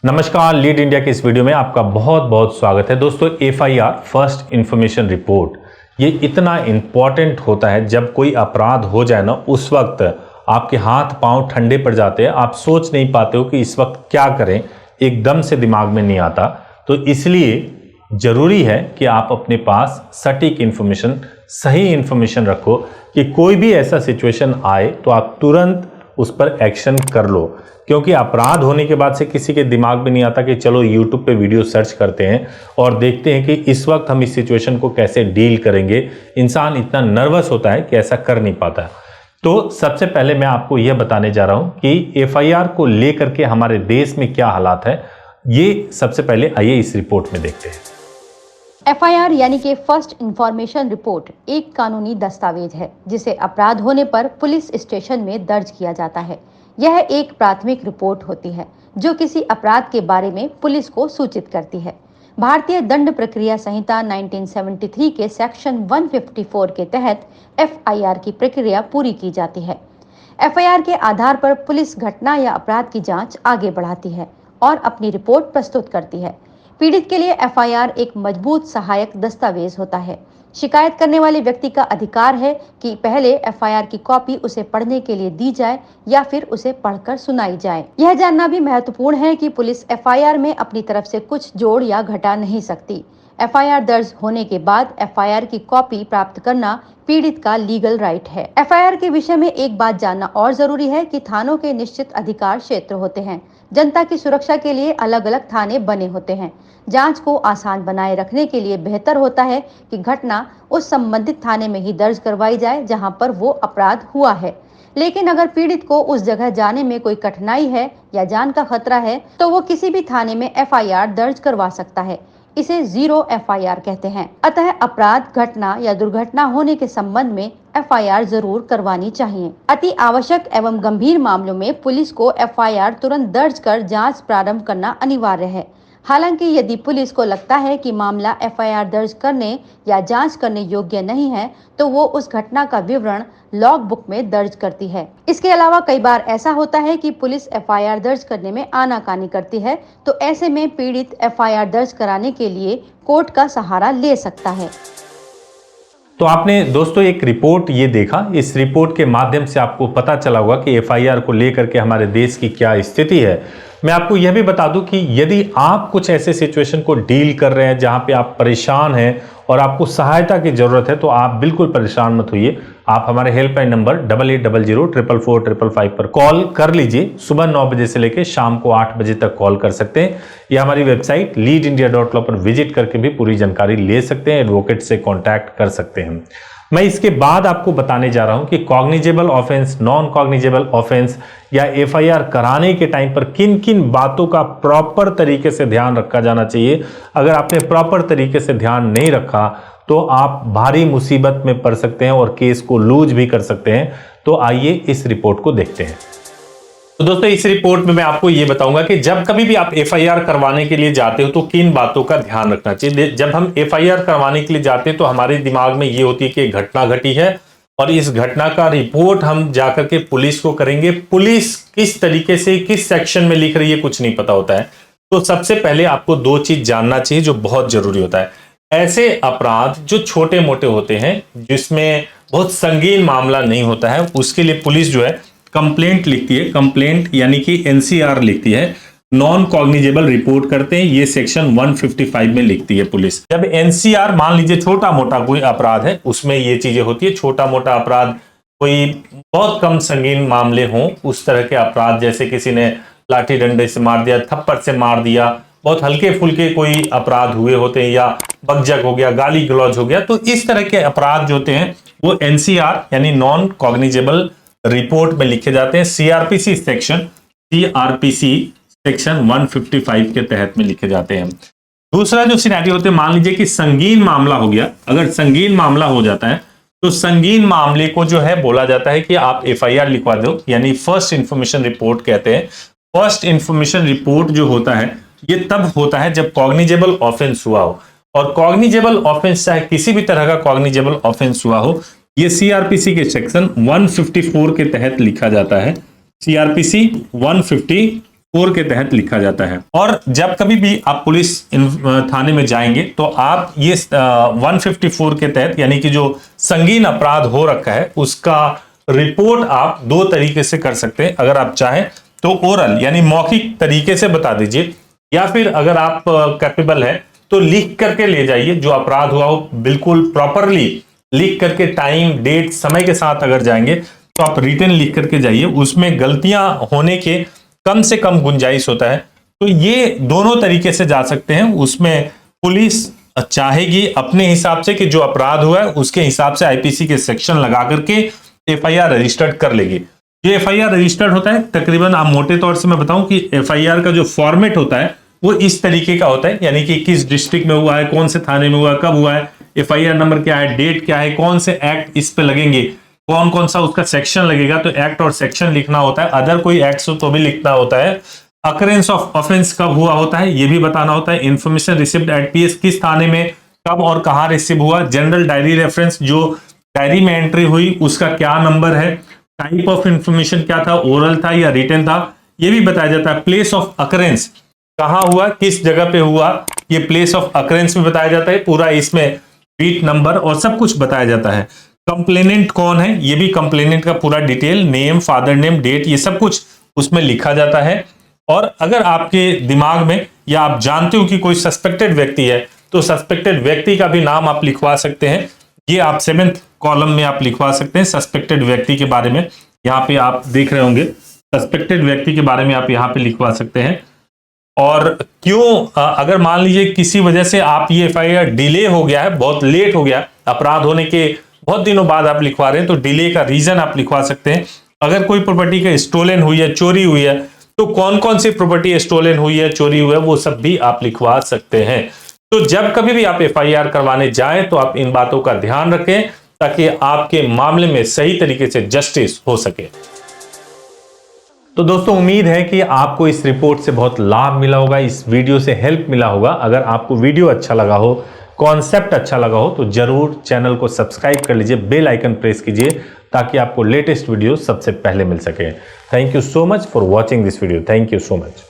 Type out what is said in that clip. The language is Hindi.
नमस्कार, लीड इंडिया के इस वीडियो में आपका बहुत बहुत स्वागत है। दोस्तों, एफआईआर फर्स्ट इंफॉर्मेशन रिपोर्ट ये इतना इंपॉर्टेंट होता है। जब कोई अपराध हो जाए ना, उस वक्त आपके हाथ पांव ठंडे पड़ जाते हैं, आप सोच नहीं पाते हो कि इस वक्त क्या करें, एकदम से दिमाग में नहीं आता। तो इसलिए जरूरी है कि आप अपने पास सटीक इंफॉर्मेशन, सही इंफॉर्मेशन रखो कि कोई भी ऐसा सिचुएशन आए तो आप तुरंत उस पर एक्शन कर लो। क्योंकि अपराध होने के बाद से किसी के दिमाग में नहीं आता कि चलो यूट्यूब पे वीडियो सर्च करते हैं और देखते हैं कि इस वक्त हम इस सिचुएशन को कैसे डील करेंगे। इंसान इतना नर्वस होता है कि ऐसा कर नहीं पाता है। तो सबसे पहले मैं आपको यह बताने जा रहा हूं कि एफआईआर को लेकर के हमारे देश में क्या हालात है। ये सबसे पहले आइए इस रिपोर्ट में देखते हैं। एफआईआर यानी कि फर्स्ट इंफॉर्मेशन रिपोर्ट एक कानूनी दस्तावेज है जिसे अपराध होने पर पुलिस स्टेशन में दर्ज किया जाता है। यह एक प्राथमिक रिपोर्ट होती है जो किसी अपराध के बारे में पुलिस को सूचित करती है। भारतीय दंड प्रक्रिया संहिता 1973 के सेक्शन 154 के तहत एफआईआर की प्रक्रिया पूरी की जाती है। एफआईआर के आधार पर पुलिस घटना या अपराध की जांच आगे बढ़ाती है और अपनी रिपोर्ट प्रस्तुत करती है। पीड़ित के लिए एफआईआर एक मजबूत सहायक दस्तावेज होता है। शिकायत करने वाले व्यक्ति का अधिकार है कि पहले एफआईआर की कॉपी उसे पढ़ने के लिए दी जाए या फिर उसे पढ़कर सुनाई जाए। यह जानना भी महत्वपूर्ण है कि पुलिस एफआईआर में अपनी तरफ से कुछ जोड़ या घटा नहीं सकती। एफआईआर दर्ज होने के बाद एफआईआर की कॉपी प्राप्त करना पीड़ित का लीगल राइट है। एफआईआर के विषय में एक बात जानना और जरूरी है कि थानों के निश्चित अधिकार क्षेत्र होते हैं। जनता की सुरक्षा के लिए अलग अलग थाने बने होते हैं। जांच को आसान बनाए रखने के लिए बेहतर होता है कि घटना उस संबंधित थाने में ही दर्ज करवाई जाए जहां पर वो अपराध हुआ है। लेकिन अगर पीड़ित को उस जगह जाने में कोई कठिनाई है या जान का खतरा है तो वो किसी भी थाने में एफआईआर दर्ज करवा सकता है। इसे जीरो एफआईआर कहते हैं। अतः अपराध, घटना या दुर्घटना होने के संबंध में एफआईआर जरूर करवानी चाहिए। अति आवश्यक एवं गंभीर मामलों में पुलिस को एफआईआर तुरंत दर्ज कर जांच प्रारंभ करना अनिवार्य है। हालांकि यदि पुलिस को लगता है कि मामला एफआईआर दर्ज करने या जांच करने योग्य नहीं है तो वो उस घटना का विवरण लॉग बुक में दर्ज करती है। इसके अलावा कई बार ऐसा होता है कि पुलिस एफआईआर दर्ज करने में आनाकानी करती है, तो ऐसे में पीड़ित एफआईआर दर्ज कराने के लिए कोर्ट का सहारा ले सकता है। तो आपने दोस्तों एक रिपोर्ट ये देखा, इस रिपोर्ट के माध्यम से आपको पता चला होगा कि एफआईआर को लेकर के हमारे देश की क्या स्थिति है। मैं आपको यह भी बता दूं कि यदि आप कुछ ऐसे सिचुएशन को डील कर रहे हैं जहां पे आप परेशान हैं और आपको सहायता की जरूरत है, तो आप बिल्कुल परेशान मत होइए। आप हमारे हेल्पलाइन नंबर 8800444555 पर कॉल कर लीजिए। सुबह 9 बजे से लेकर शाम को 8 बजे तक कॉल कर सकते हैं, या हमारी वेबसाइट leadindia.law पर विजिट करके भी पूरी जानकारी ले सकते हैं, एडवोकेट से कॉन्टैक्ट कर सकते हैं। मैं इसके बाद आपको बताने जा रहा हूं कि cognizable offence, non cognizable offence या एफआईआर कराने के टाइम पर किन किन बातों का प्रॉपर तरीके से ध्यान रखा जाना चाहिए। अगर आपने प्रॉपर तरीके से ध्यान नहीं रखा तो आप भारी मुसीबत में पड़ सकते हैं और केस को लूज भी कर सकते हैं। तो आइए इस रिपोर्ट को देखते हैं। तो दोस्तों, इस रिपोर्ट में मैं आपको ये बताऊंगा कि जब कभी भी आप एफआईआर करवाने के लिए जाते हो तो किन बातों का ध्यान रखना चाहिए। जब हम एफआईआर करवाने के लिए जाते हैं तो हमारे दिमाग में ये होती है कि घटना घटी है और इस घटना का रिपोर्ट हम जाकर के पुलिस को करेंगे। पुलिस किस तरीके से, किस सेक्शन में लिख रही है, कुछ नहीं पता होता है। तो सबसे पहले आपको दो चीज जानना चाहिए जो बहुत जरूरी होता है। ऐसे अपराध जो छोटे मोटे होते हैं, जिसमें बहुत संगीन मामला नहीं होता है, उसके लिए पुलिस जो है कंप्लेंट लिखती है। कंप्लेंट यानी कि एनसीआर लिखती है, नॉन कॉग्निजेबल रिपोर्ट करते हैं, ये सेक्शन 155 में लिखती है पुलिस। जब एनसीआर, मान लीजिए छोटा मोटा कोई अपराध है, उसमें ये चीजें होती है। छोटा मोटा अपराध, कोई बहुत कम संगीन मामले हों, उस तरह के अपराध, जैसे किसी ने लाठी डंडे से मार दिया, थप्पड़ से मार दिया, बहुत हल्के फुल्के कोई अपराध हुए होते हैं, या बकझक हो गया, गाली गलौज हो गया, तो इस तरह के अपराध जो होते हैं वो एनसीआर यानी नॉन कॉग्निजेबल रिपोर्ट में लिखे जाते हैं। सीआरपीसी सेक्शन 155 के तहत में लिखे जाते हैं। दूसरा जो सिनेरियो होते हैं, मान लीजिए कि संगीन मामला हो गया। अगर संगीन मामला हो जाता है तो संगीन मामले को जो है बोला जाता है कि आप एफआईआर लिखवा दो, यानी फर्स्ट इंफॉर्मेशन रिपोर्ट कहते हैं। फर्स्ट इंफॉर्मेशन रिपोर्ट जो होता है ये तब होता है जब कॉग्निजेबल ऑफेंस हुआ हो, और कॉग्निजेबल ऑफेंस चाहे किसी भी तरह का कॉग्निजेबल ऑफेंस हुआ हो ये सीआरपीसी के सेक्शन 154 के तहत लिखा जाता है। सीआरपीसी 154 के तहत लिखा जाता है। और जब कभी भी आप पुलिस थाने में जाएंगे तो आप ये 154 के तहत यानी कि जो संगीन अपराध हो रखा है उसका रिपोर्ट आप दो तरीके से कर सकते हैं। अगर आप चाहें तो ओरल यानी मौखिक तरीके से बता दीजिए, या फिर अगर आप कैपेबल है तो लिख करके ले जाइए। जो अपराध हुआ हो बिल्कुल प्रॉपरली लिख करके, टाइम डेट समय के साथ अगर जाएंगे तो आप रिटन लिख करके जाइए, उसमें गलतियां होने के कम से कम गुंजाइश होता है। तो ये दोनों तरीके से जा सकते हैं। उसमें पुलिस चाहेगी अपने हिसाब से कि जो अपराध हुआ है उसके हिसाब से आईपीसी के सेक्शन लगा करके एफआईआर रजिस्टर्ड कर लेगी। जो एफआईआर रजिस्टर्ड होता है तकरीबन, आप मोटे तौर से मैं बताऊं कि एफआईआर का जो फॉर्मेट होता है वो इस तरीके का होता है, यानी कि किस डिस्ट्रिक्ट में हुआ है, कौन से थाने में हुआ, कब हुआ है, एफआईआर नंबर क्या है, डेट क्या है, कौन से एक्ट इस पे लगेंगे, कौन कौन सा उसका सेक्शन लगेगा। तो एक्ट और सेक्शन लिखना होता है। अदर कोई एक्ट हो तो भी लिखना होता है। अकरेंस ऑफ ऑफेंस कब हुआ होता है ये भी बताना होता है। इन्फॉर्मेशन रिसीव्ड एट पीएस किस थाने में कब और कहां रिसीव हुआ। जनरल डायरी रेफरेंस जो डायरी में एंट्री हुई उसका क्या नंबर है। टाइप ऑफ इंफॉर्मेशन क्या था, ओरल था या रिटन था, ये भी बताया जाता है। प्लेस ऑफ अकरेंस कहां हुआ, किस जगह पे हुआ, ये प्लेस ऑफ अकरेंस में बताया जाता है। पूरा इसमें बीट नंबर और सब कुछ बताया जाता है। कंप्लेनेंट कौन है ये भी कंप्लेनेंट का पूरा detail, name, father name, date, ये सब कुछ उसमें लिखा जाता है। और अगर आपके दिमाग में या आप जानते हो कि कोई सस्पेक्टेड व्यक्ति है तो सस्पेक्टेड व्यक्ति का भी नाम आप लिखवा सकते हैं। ये आप 7th कॉलम में आप लिखवा सकते हैं सस्पेक्टेड व्यक्ति के बारे में। यहाँ पे आप देख रहे होंगे सस्पेक्टेड व्यक्ति के बारे में आप यहाँ पे लिखवा सकते हैं। और क्यों, अगर मान लीजिए किसी वजह से आप ये एफआईआर डिले हो गया है, बहुत लेट हो गया, अपराध होने के बहुत दिनों बाद आप लिखवा रहे हैं, तो डिले का रीजन आप लिखवा सकते हैं। अगर कोई प्रॉपर्टी का स्टोलन हुई है, चोरी हुई है, तो कौन कौन सी प्रॉपर्टी स्टोलन हुई है, चोरी हुई है, वो सब भी आप लिखवा सकते हैं। तो जब कभी भी आप एफआईआर करवाने जाएं तो आप इन बातों का ध्यान रखें ताकि आपके मामले में सही तरीके से जस्टिस हो सके। तो दोस्तों उम्मीद है कि आपको इस रिपोर्ट से बहुत लाभ मिला होगा, इस वीडियो से हेल्प मिला होगा। अगर आपको वीडियो अच्छा लगा हो, कॉन्सेप्ट अच्छा लगा हो तो जरूर चैनल को सब्सक्राइब कर लीजिए, बेल आइकन प्रेस कीजिए ताकि आपको लेटेस्ट वीडियो सबसे पहले मिल सके। Thank you so much for watching this video. Thank you so much.